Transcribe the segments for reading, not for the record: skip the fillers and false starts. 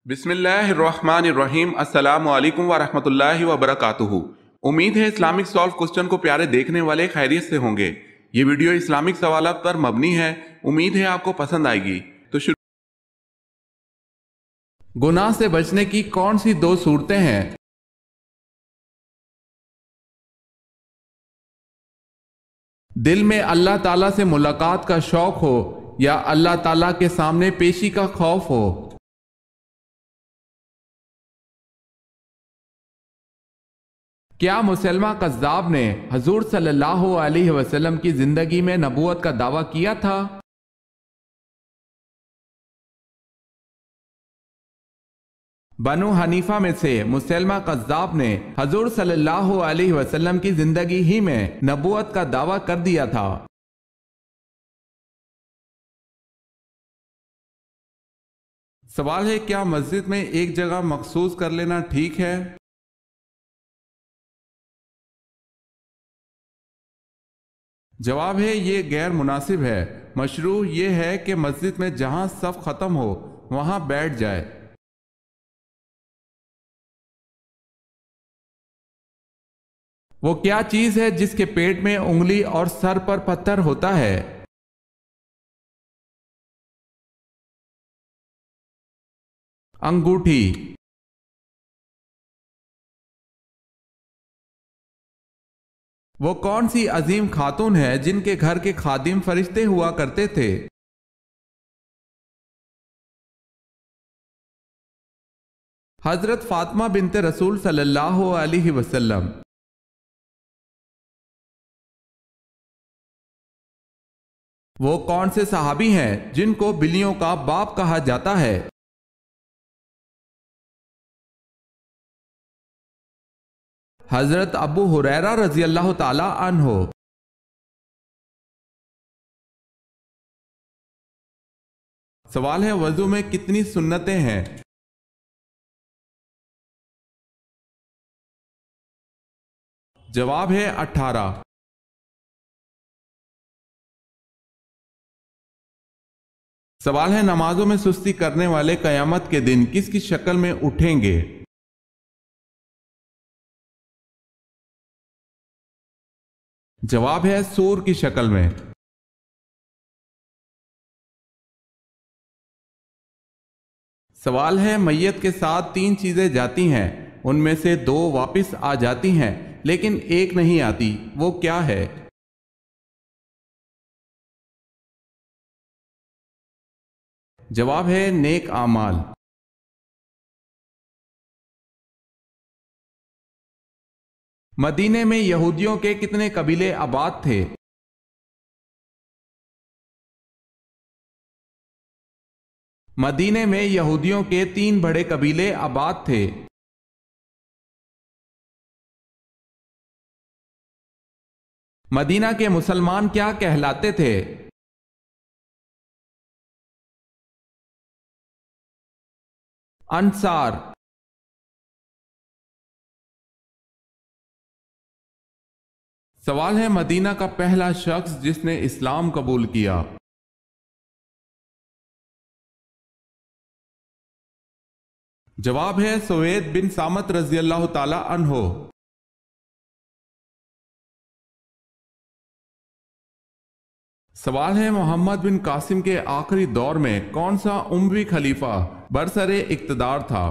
بسم اللہ الرحمن الرحیم۔ السلام علیکم ورحمۃ اللہ وبرکاتہ۔ امید ہے اسلامک سالو کوسچن کو پیارے دیکھنے والے خیریت سے ہوں گے۔ یہ ویڈیو اسلامک سوالات پر مبنی ہے، امید ہے آپ کو پسند آئے گی۔ تو گناہ سے بچنے کی کون سی دو صورتیں ہیں؟ دل میں اللہ تعالیٰ سے ملاقات کا شوق ہو یا اللہ تعالیٰ کے سامنے پیشی کا خوف ہو؟ کیا مسلمہ کذاب نے حضور صلی اللہ علیہ وسلم کی زندگی میں نبوت کا دعویٰ کیا تھا؟ بنو حنیفہ میں سے مسلمہ کذاب نے حضور صلی اللہ علیہ وسلم کی زندگی ہی میں نبوت کا دعویٰ کر دیا تھا۔ سوال ہے، کیا مسجد میں ایک جگہ مخصوص کر لینا ٹھیک ہے؟ جواب ہے، یہ غیر مناسب ہے۔ مشروع یہ ہے کہ مسجد میں جہاں صف ختم ہو وہاں بیٹھ جائے۔ وہ کیا چیز ہے جس کے پیٹ میں انگلی اور سر پر پتھر ہوتا ہے؟ انگوٹھی۔ وہ کون سی عظیم خاتون ہے جن کے گھر کے خادم فرشتے ہوا کرتے تھے؟ حضرت فاطمہ بنت رسول صلی اللہ علیہ وسلم۔ وہ کون سے صحابی ہیں جن کو بلیوں کا باپ کہا جاتا ہے؟ حضرت ابو ہریرہ رضی اللہ تعالی عنہ۔ سوال ہے، وضو میں کتنی سنتیں ہیں؟ جواب ہے 18۔ سوال ہے، نمازوں میں سستی کرنے والے قیامت کے دن کس کی شکل میں اٹھیں گے؟ جواب ہے سور کی شکل میں۔ سوال ہے، میت کے ساتھ 3 چیزیں جاتی ہیں، ان میں سے 2 واپس آ جاتی ہیں لیکن ایک نہیں آتی، وہ کیا ہے؟ جواب ہے نیک اعمال۔ مدینے میں یہودیوں کے کتنے قبیلے آباد تھے؟ مدینے میں یہودیوں کے 3 بڑے قبیلے آباد تھے۔ مدینہ کے مسلمان کیا کہلاتے تھے؟ انصار۔ سوال ہے، مدینہ کا پہلا شخص جس نے اسلام قبول کیا؟ جواب ہے سوید بن سامت رضی اللہ تعالی عنہ۔ سوال ہے، محمد بن قاسم کے آخری دور میں کون سا اموی خلیفہ برسر اقتدار تھا؟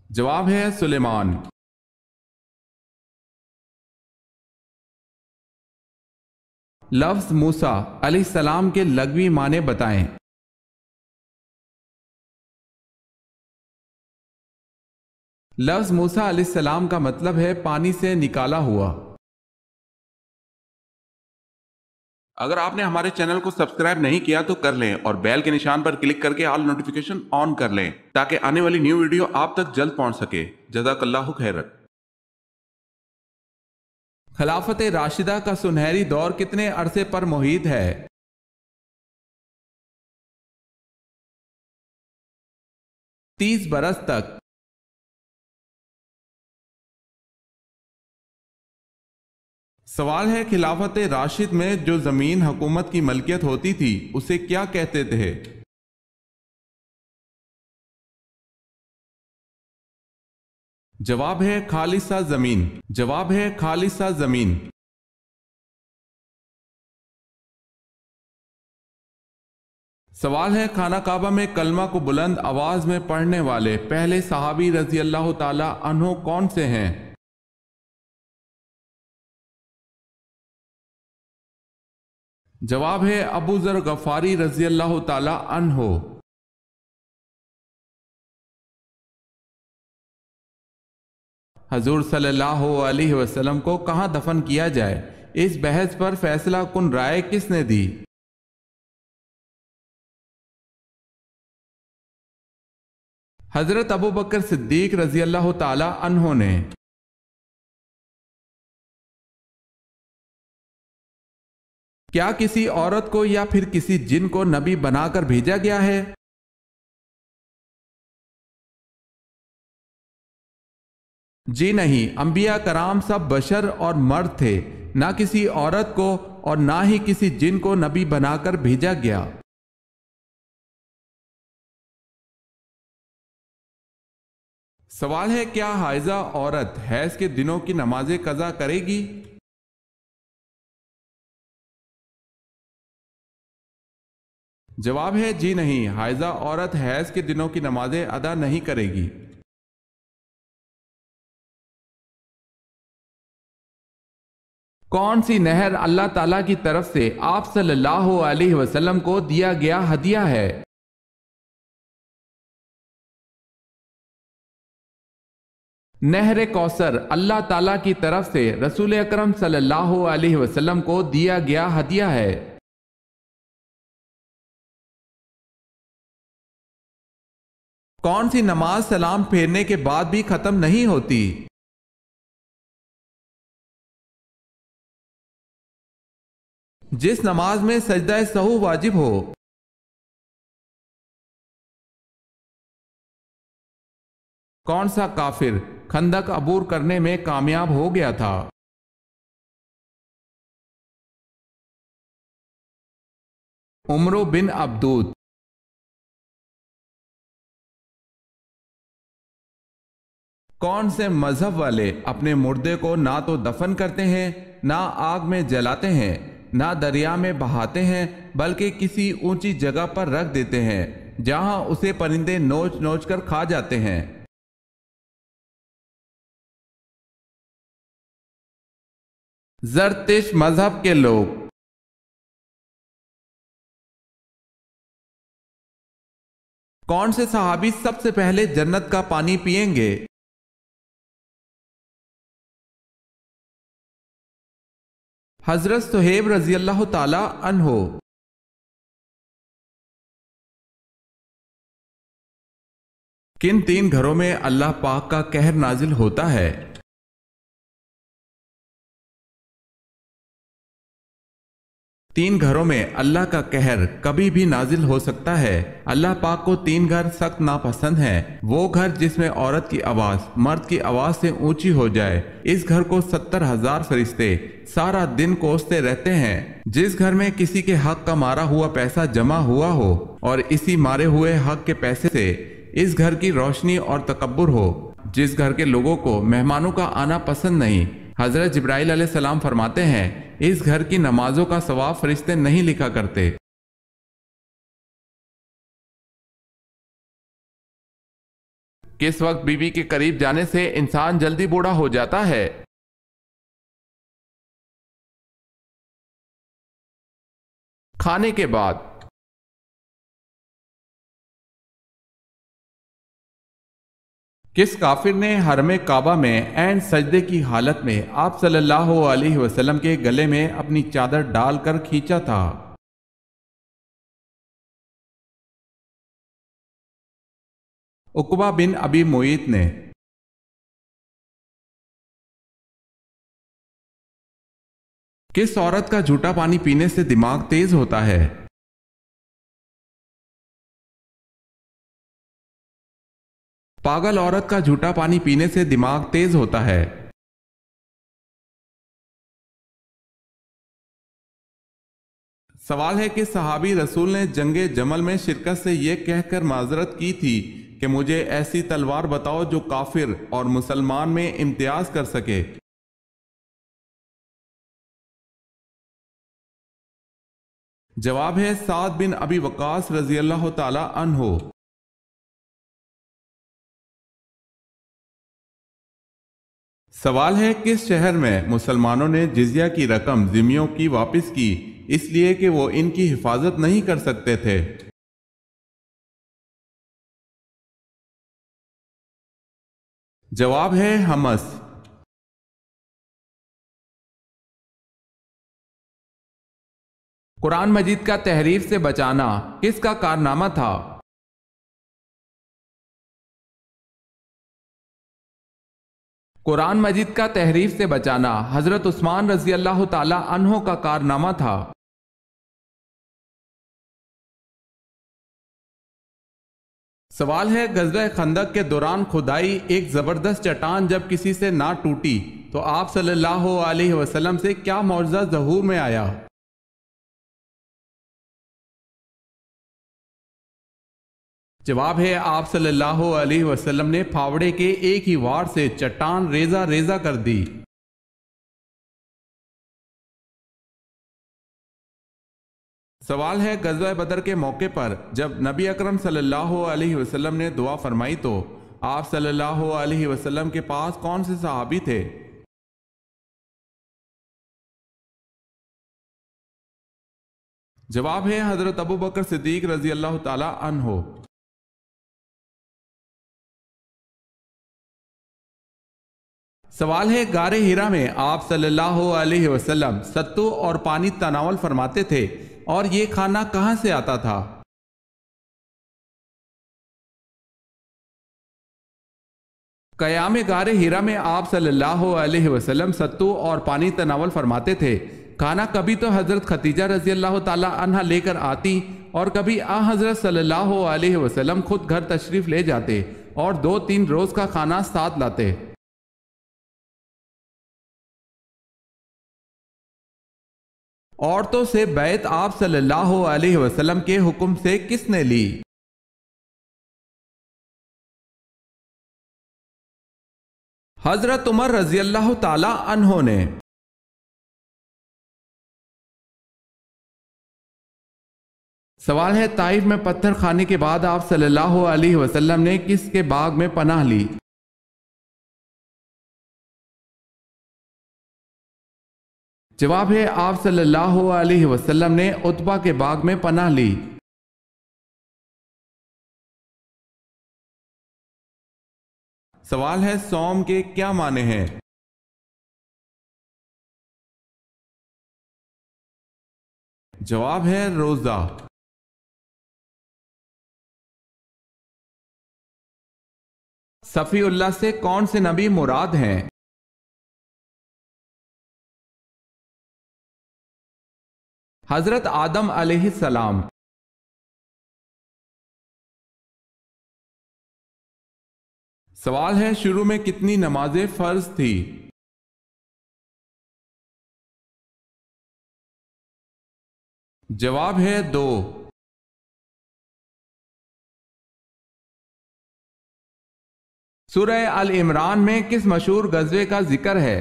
جواب ہے سلیمان۔ لفظ موسیٰ علیہ السلام کے لغوی معنی بتائیں۔ لفظ موسیٰ علیہ السلام کا مطلب ہے پانی سے نکالا ہوا۔ اگر آپ نے ہمارے چینل کو سبسکرائب نہیں کیا تو کر لیں اور بیل کے نشان پر کلک کر کے آل نوٹیفیکیشن آن کر لیں تاکہ آنے والی نیو ویڈیو آپ تک جلد پہنچ سکے۔ جزاک اللہ خیرت۔ خلافت راشدہ کا سنہری دور کتنے عرصے پر محیط ہے؟ 30 برس تک۔ سوال ہے خلافت راشد میں جو زمین حکومت کی ملکیت ہوتی تھی اسے کیا کہتے تھے؟ جواب ہے خالصہ زمین۔ جواب ہے خالصہ زمین۔ سوال ہے خانہ کعبہ میں کلمہ کو بلند آواز میں پڑھنے والے پہلے صحابی رضی اللہ تعالی عنہ کون سے ہیں؟ جواب ہے ابو ذر غفاری رضی اللہ تعالی عنہ۔ حضور صلی اللہ علیہ وسلم کو کہاں دفن کیا جائے، اس بحث پر فیصلہ کن رائے کس نے دی؟ حضرت ابو بکر صدیق رضی اللہ تعالی عنہ نے۔ کیا کسی عورت کو یا پھر کسی جن کو نبی بنا کر بھیجا گیا ہے؟ جی نہیں، انبیاء کرام سب بشر اور مرد تھے، نہ کسی عورت کو اور نہ ہی کسی جن کو نبی بنا کر بھیجا گیا۔ سوال ہے کیا حائضہ عورت حیض کے دنوں کی نمازیں قضا کرے گی؟ جواب ہے جی نہیں، حائضہ عورت حیض کے دنوں کی نمازیں ادا نہیں کرے گی۔ کون سی نہر اللہ تعالیٰ کی طرف سے آپ صلی اللہ علیہ وسلم کو دیا گیا ہدیہ ہے؟ نہر کوثر اللہ تعالیٰ کی طرف سے رسول اکرم صلی اللہ علیہ وسلم کو دیا گیا ہدیہ ہے۔ کون سی نماز سلام پھیرنے کے بعد بھی ختم نہیں ہوتی؟ جس نماز میں سجدہ سہو واجب ہو۔ کون سا کافر خندق عبور کرنے میں کامیاب ہو گیا تھا؟ عمرو بن عبدود۔ کون سے مذہب والے اپنے مردے کو نہ تو دفن کرتے ہیں، نہ آگ میں جلاتے ہیں، نہ دریا میں بہاتے ہیں، بلکہ کسی اونچی جگہ پر رکھ دیتے ہیں جہاں اسے پرندے نوچ نوچ کر کھا جاتے ہیں؟ زرتشت مذہب کے لوگ۔ کون سے صحابی سب سے پہلے جنت کا پانی پئیں گے؟ حضرت صہیب رضی اللہ تعالی عنہ۔ کن تین گھروں میں اللہ پاک کا قہر نازل ہوتا ہے؟ تین گھروں میں اللہ کا قہر کبھی بھی نازل ہو سکتا ہے۔ اللہ پاک کو تین گھر سخت ناپسند ہیں۔ وہ گھر جس میں عورت کی آواز مرد کی آواز سے اونچی ہو جائے، اس گھر کو 70,000 فرشتے سارا دن کوستے رہتے ہیں۔ جس گھر میں کسی کے حق کا مارا ہوا پیسہ جمع ہوا ہو اور اسی مارے ہوئے حق کے پیسے سے اس گھر کی روشنی اور تکبر ہو۔ جس گھر کے لوگوں کو مہمانوں کا آنا پسند نہیں، حضرت جبرائیل علیہ السلام فرماتے ہیں اس گھر کی نمازوں کا ثواب فرشتے نہیں لکھا کرتے۔ کس وقت بیوی کے قریب جانے سے انسان جلدی بوڑھا ہو جاتا ہے؟ کھانے کے بعد۔ کس کافر نے حرم کعبہ میں عین سجدے کی حالت میں آپ صلی اللہ علیہ وسلم کے گلے میں اپنی چادر ڈال کر کھینچا تھا؟ عقبہ بن ابی معیط نے۔ کس عورت کا جھوٹا پانی پینے سے دماغ تیز ہوتا ہے؟ پاگل عورت کا جھوٹا پانی پینے سے دماغ تیز ہوتا ہے۔ سوال ہے کہ صحابی رسول نے جنگ جمل میں شرکت سے یہ کہہ کر معذرت کی تھی کہ مجھے ایسی تلوار بتاؤ جو کافر اور مسلمان میں امتیاز کر سکے۔ جواب ہے سعد بن ابی وقاص رضی اللہ تعالی عنہ۔ سوال ہے کس شہر میں مسلمانوں نے جزیہ کی رقم ذمیوں کی واپس کی اس لیے کہ وہ ان کی حفاظت نہیں کر سکتے تھے؟ جواب ہے حمص۔ قرآن مجید کا تحریف سے بچانا کس کا کارنامہ تھا؟ قرآن مجید کا تحریف سے بچانا حضرت عثمان رضی اللہ تعالی عنہ کا کارنامہ تھا۔ سوال ہے غزوہ خندق کے دوران کھدائی ایک زبردست چٹان جب کسی سے نہ ٹوٹی تو آپ صلی اللہ علیہ وسلم سے کیا معجزہ ظہور میں آیا؟ جواب ہے آپ صلی اللہ علیہ وسلم نے پھاوڑے کے ایک ہی وار سے چٹان ریزہ ریزہ کر دی۔ سوال ہے غزوہ بدر کے موقع پر جب نبی اکرم صلی اللہ علیہ وسلم نے دعا فرمائی تو آپ صلی اللہ علیہ وسلم کے پاس کون سے صحابی تھے؟ جواب ہے حضرت ابو بکر صدیق رضی اللہ تعالی عنہ۔ سوال ہے غار ہرا میں آپ صلی اللہ علیہ وسلم ستو اور پانی تناول فرماتے تھے اور یہ کھانا کہاں سے آتا تھا؟ قیام غار ہرا میں آپ صلی اللہ علیہ وسلم ستو اور پانی تناول فرماتے تھے۔ کھانا کبھی تو حضرت خدیجہ رضی اللہ تعالی عنہ لے کر آتی اور کبھی حضرت صلی اللہ علیہ وسلم خود گھر تشریف لے جاتے اور 2-3 روز کا کھانا ساتھ لاتے۔ عورتوں سے بیعت آپ صلی اللہ علیہ وسلم کے حکم سے کس نے لی؟ حضرت عمر رضی اللہ تعالی عنہ نے۔ سوال ہے طائف میں پتھر کھانے کے بعد آپ صلی اللہ علیہ وسلم نے کس کے باغ میں پناہ لی؟ جواب ہے آپ صلی اللہ علیہ وسلم نے عتبہ کے باغ میں پناہ لی۔ سوال ہے صوم کے کیا معنی ہیں؟ جواب ہے روزہ۔ صفی اللہ سے کون سے نبی مراد ہیں؟ حضرت آدم علیہ السلام۔ سوال ہے شروع میں کتنی نمازیں فرض تھی؟ جواب ہے 2۔ سورہ آل عمران میں کس مشہور غزوے کا ذکر ہے؟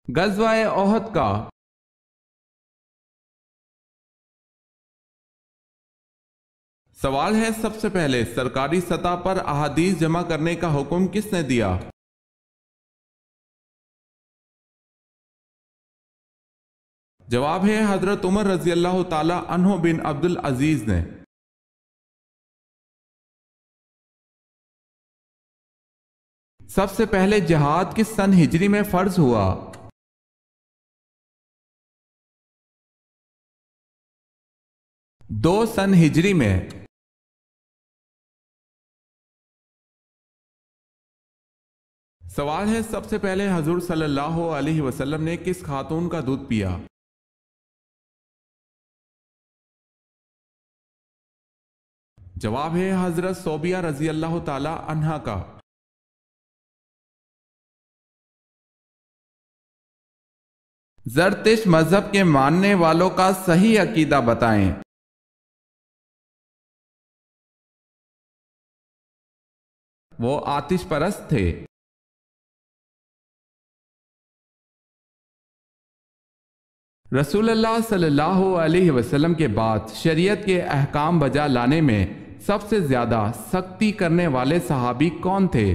غزوہ احد کا۔ سوال ہے سب سے پہلے سرکاری سطح پر احادیث جمع کرنے کا حکم کس نے دیا؟ جواب ہے حضرت عمر رضی اللہ تعالی عنہ بن عبد العزیز نے۔ سب سے پہلے جہاد کس سن ہجری میں فرض ہوا؟ 2 سن ہجری میں۔ سوال ہے سب سے پہلے حضور صلی اللہ علیہ وسلم نے کس خاتون کا دودھ پیا؟ جواب ہے حضرت صوبیہ رضی اللہ تعالی عنہا کا۔ زرتشت مذہب کے ماننے والوں کا صحیح عقیدہ بتائیں۔ وہ آتش پرست تھے۔ رسول اللہ صلی اللہ علیہ وسلم کے بعد شریعت کے احکام بجا لانے میں سب سے زیادہ سختی کرنے والے صحابی کون تھے؟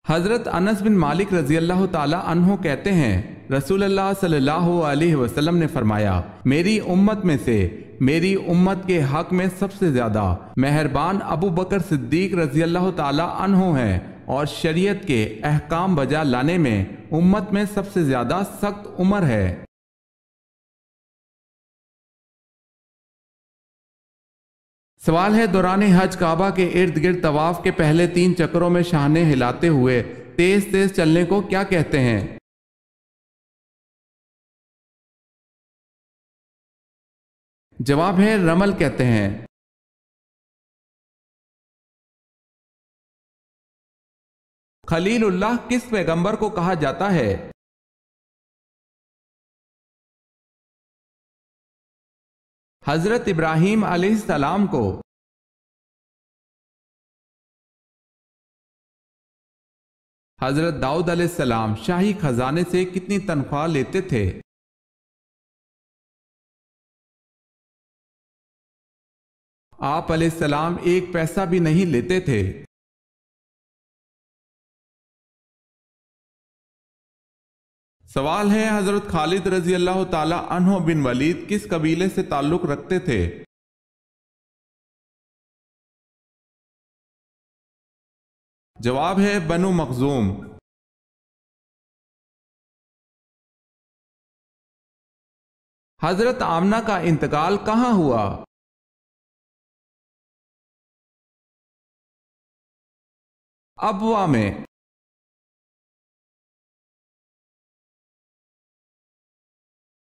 حضرت انس بن مالک رضی اللہ تعالی عنہ کہتے ہیں، رسول اللہ صلی اللہ علیہ وسلم نے فرمایا، میری امت میں سے میری امت کے حق میں سب سے زیادہ مہربان ابو بکر صدیق رضی اللہ تعالی عنہ ہیں، اور شریعت کے احکام بجا لانے میں امت میں سب سے زیادہ سخت عمر ہے۔ سوال ہے، دوران حج کعبہ کے ارد گرد طواف کے پہلے 3 چکروں میں شانے ہلاتے ہوئے تیز تیز چلنے کو کیا کہتے ہیں؟ جواب ہے رمل کہتے ہیں۔ خلیل اللہ کس پیغمبر کو کہا جاتا ہے؟ حضرت ابراہیم علیہ السلام کو۔ حضرت داؤد علیہ السلام شاہی خزانے سے کتنی تنخواہ لیتے تھے؟ آپ علیہ السلام 1 پیسہ بھی نہیں لیتے تھے۔ سوال ہے، حضرت خالد رضی اللہ تعالی عنہ بن ولید کس قبیلے سے تعلق رکھتے تھے؟ جواب ہے بنو مخزوم۔ حضرت آمنہ کا انتقال کہاں ہوا؟ ابوا میں۔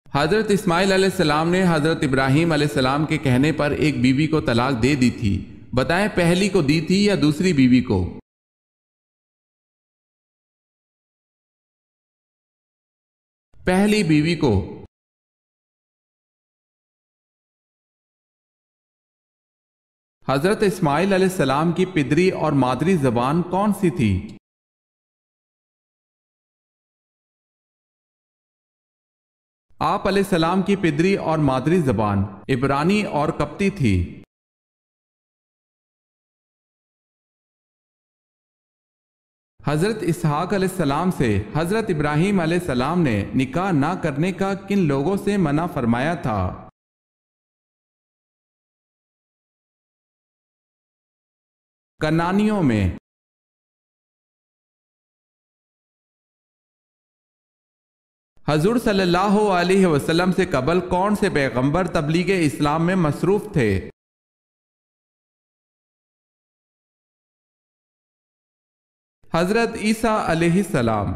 حضرت اسماعیل علیہ السلام نے حضرت ابراہیم علیہ السلام کے کہنے پر ایک بیوی کو طلاق دے دی تھی، بتائیں پہلی کو دی تھی یا دوسری بیوی کو؟ پہلی بیوی کو۔ حضرت اسماعیل علیہ السلام کی پدری اور مادری زبان کون سی تھی؟ آپ علیہ السلام کی پدری اور مادری زبان عبرانی اور قبطی تھی۔ حضرت اسحاق علیہ السلام سے حضرت ابراہیم علیہ السلام نے نکاح نہ کرنے کا کن لوگوں سے منع فرمایا تھا؟ کنانیوں میں۔ حضور صلی اللہ علیہ وسلم سے قبل کون سے پیغمبر تبلیغ اسلام میں مصروف تھے؟ حضرت عیسیٰ علیہ السلام۔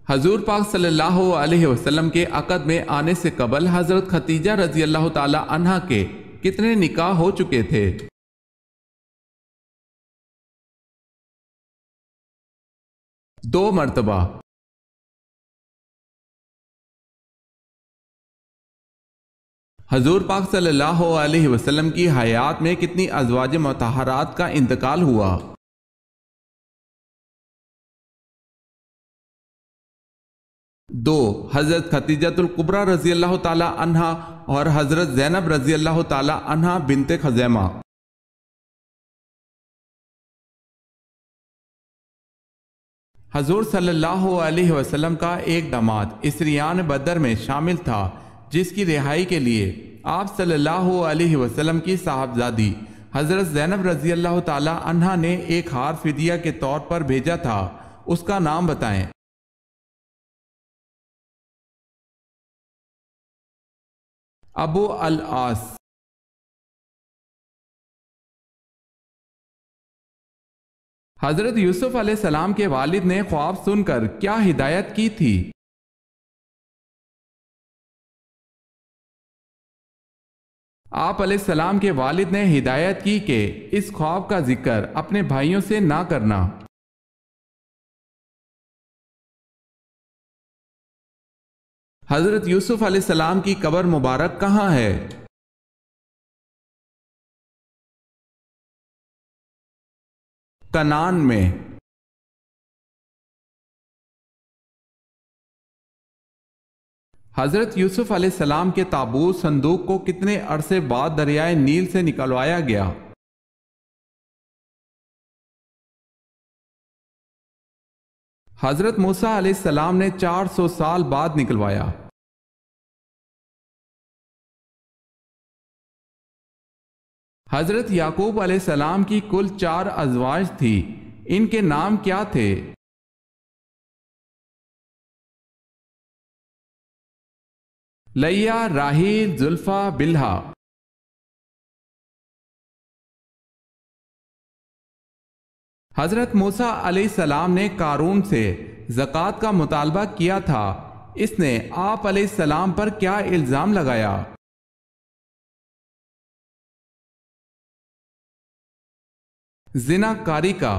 حضور پاک صلی اللہ علیہ وسلم کے عقد میں آنے سے قبل حضرت ختیجہ رضی اللہ تعالی عنہا کے کتنے نکاح ہو چکے تھے؟ 2 مرتبہ۔ حضور پاک صلی اللہ علیہ وسلم کی حیات میں کتنی ازواج مطہرات کا انتقال ہوا؟ 2، حضرت خدیجہ الکبریٰ رضی اللہ تعالی عنہا اور حضرت زینب رضی اللہ تعالی عنہا بنت خزیمہ۔ حضور صلی اللہ علیہ وسلم کا ایک داماد اسریان بدر میں شامل تھا، جس کی رہائی کے لیے آپ صلی اللہ علیہ وسلم کی صاحبزادی حضرت زینب رضی اللہ تعالی عنہا نے ایک ہار فدیہ کے طور پر بھیجا تھا، اس کا نام بتائیں۔ ابو العاص۔ حضرت یوسف علیہ السلام کے والد نے خواب سن کر کیا ہدایت کی تھی؟ آپ علیہ السلام کے والد نے ہدایت کی کہ اس خواب کا ذکر اپنے بھائیوں سے نہ کرنا۔ حضرت یوسف علیہ السلام کی قبر مبارک کہاں ہے؟ کنعان میں۔ حضرت یوسف علیہ السلام کے تابوت صندوق کو کتنے عرصے بعد دریائے نیل سے نکلوایا گیا؟ حضرت موسیٰ علیہ السلام نے 400 سال بعد نکلوایا۔ حضرت یعقوب علیہ السلام کی کل 4 ازواج تھی، ان کے نام کیا تھے؟ لیا، راحیل، زلفا، بلہا۔ حضرت موسیٰ علیہ السلام نے قارون سے زکوٰۃ کا مطالبہ کیا تھا، اس نے آپ علیہ السلام پر کیا الزام لگایا؟ زنا کاری کا۔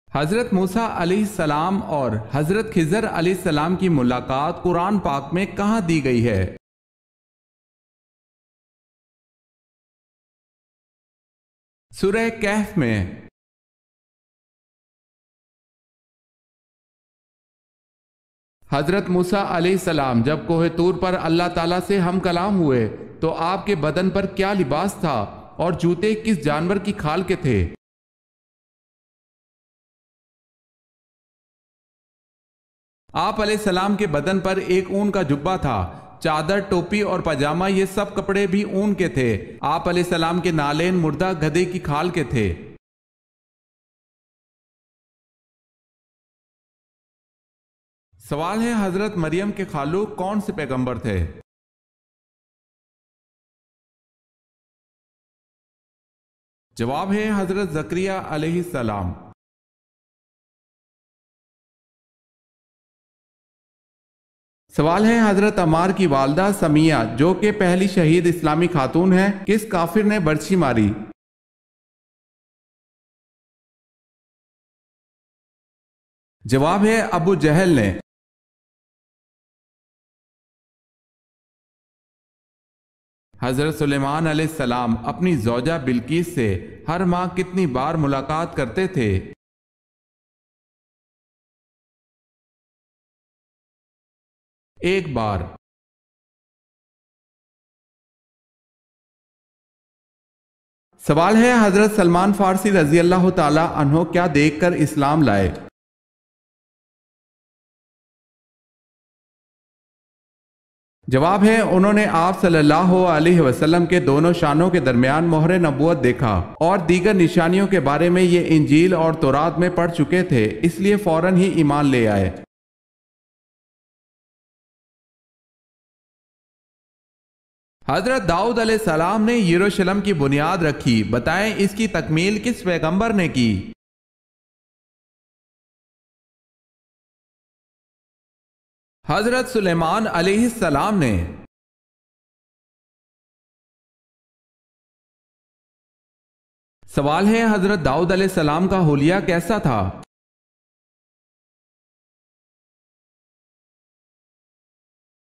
حضرت موسیٰ علیہ السلام اور حضرت خضر علیہ السلام کی ملاقات قرآن پاک میں کہاں دی گئی ہے؟ سورہ کہف میں۔ حضرت موسیٰ علیہ السلام جب کوہ طور پر اللہ تعالیٰ سے ہم کلام ہوئے تو آپ کے بدن پر کیا لباس تھا اور جوتے کس جانور کی کھال کے تھے؟ آپ علیہ السلام کے بدن پر ایک اون کا جبہ تھا، چادر، ٹوپی اور پاجامہ یہ سب کپڑے بھی اون کے تھے۔ آپ علیہ السلام کے نالین مردہ گدھے کی کھال کے تھے۔ سوال ہے حضرت مریم کے خالو کون سے پیغمبر تھے؟ جواب ہے حضرت زکریا علیہ السلام۔ سوال ہے حضرت عمار کی والدہ سمیہ جو کہ پہلی شہید اسلامی خاتون ہے، کس کافر نے برچھی ماری؟ جواب ہے ابو جہل نے۔ حضرت سلیمان علیہ السلام اپنی زوجہ بلقیس سے ہر ماہ کتنی بار ملاقات کرتے تھے؟ ایک بار۔ سوال ہے حضرت سلمان فارسی رضی اللہ تعالی عنہ کیا دیکھ کر اسلام لائے؟ جواب ہے انہوں نے آپ صلی اللہ علیہ وسلم کے دونوں شانوں کے درمیان مہر نبوت دیکھا اور دیگر نشانیوں کے بارے میں یہ انجیل اور تورات میں پڑھ چکے تھے، اس لیے فوراً ہی ایمان لے آئے۔ حضرت داؤد علیہ السلام نے یروشلم کی بنیاد رکھی، بتائیں اس کی تکمیل کس پیغمبر نے کی؟ حضرت سلیمان علیہ السلام نے۔ سوال ہے حضرت داؤد علیہ السلام کا حلیہ کیسا تھا؟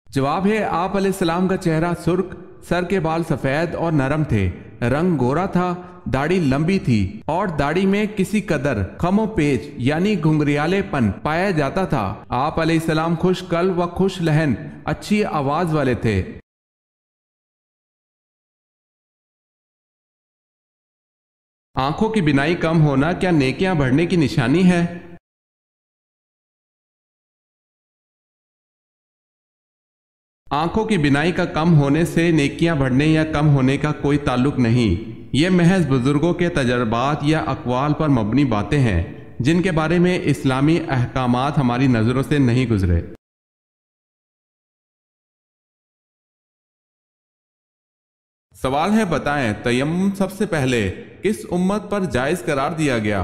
جواب ہے آپ علیہ السلام کا چہرہ سرخ، سر کے بال سفید اور نرم تھے، رنگ گورا تھا، داڑھی لمبی تھی اور داڑھی میں کسی قدر خم و پیچ یعنی گھنگریالے پن پایا جاتا تھا۔ آپ علیہ السلام خوش قلب و خوش لہن، اچھی آواز والے تھے۔ آنکھوں کی بینائی کم ہونا کیا نیکیاں بڑھنے کی نشانی ہے؟ آنکھوں کی بینائی کا کم ہونے سے نیکیاں بڑھنے یا کم ہونے کا کوئی تعلق نہیں، یہ محض بزرگوں کے تجربات یا اقوال پر مبنی باتیں ہیں جن کے بارے میں اسلامی احکامات ہماری نظروں سے نہیں گزرے۔ سوال ہے بتائیں تیمم سب سے پہلے کس امت پر جائز قرار دیا گیا؟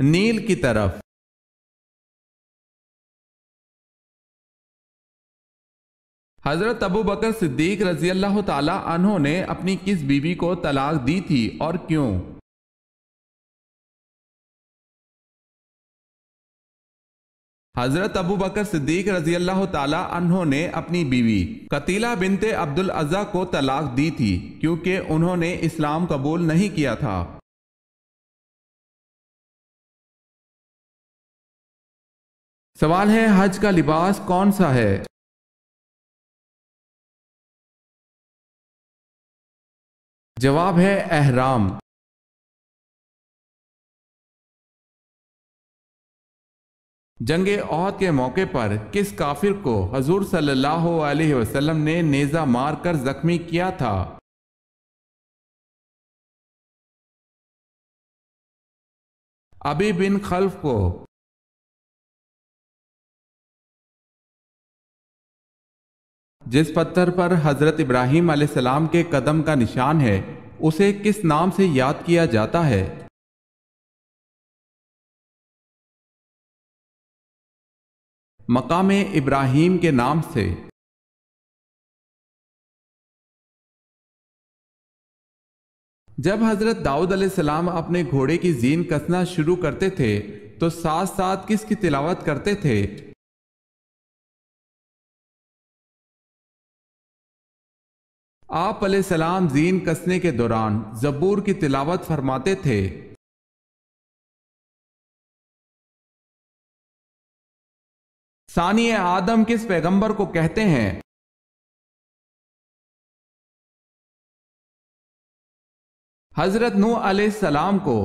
نیل کی طرف۔ حضرت ابو بکر صدیق رضی اللہ تعالی عنہ نے اپنی کس بیوی کو طلاق دی تھی اور کیوں؟ حضرت ابو بکر صدیق رضی اللہ تعالی عنہ نے اپنی بیوی قتیلہ بنت عبد العزیٰ کو طلاق دی تھی کیونکہ انہوں نے اسلام قبول نہیں کیا تھا۔ سوال ہے، حج کا لباس کون سا ہے؟ جواب ہے احرام۔ جنگ احد کے موقع پر کس کافر کو حضور صلی اللہ علیہ وسلم نے نیزہ مار کر زخمی کیا تھا؟ ابی بن خلف کو۔ جس پتھر پر حضرت ابراہیم علیہ السلام کے قدم کا نشان ہے اسے کس نام سے یاد کیا جاتا ہے؟ مقام ابراہیم کے نام سے۔ جب حضرت داؤد علیہ السلام اپنے گھوڑے کی زین کسنا شروع کرتے تھے تو ساتھ ساتھ کس کی تلاوت کرتے تھے؟ آپ علیہ السلام زین کسنے کے دوران زبور کی تلاوت فرماتے تھے۔ ثانی آدم کس پیغمبر کو کہتے ہیں؟ حضرت نوح علیہ السلام کو۔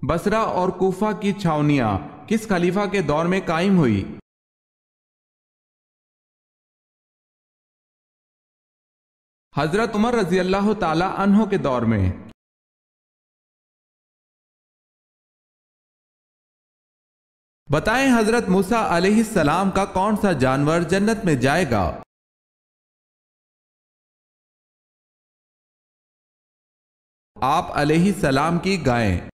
بصرہ اور کوفہ کی چھاونیاں کس خلیفہ کے دور میں قائم ہوئی؟ حضرت عمر رضی اللہ تعالی عنہ کے دور میں۔ بتائیں حضرت موسیٰ علیہ السلام کا کون سا جانور جنت میں جائے گا؟ آپ علیہ السلام کی گائیں۔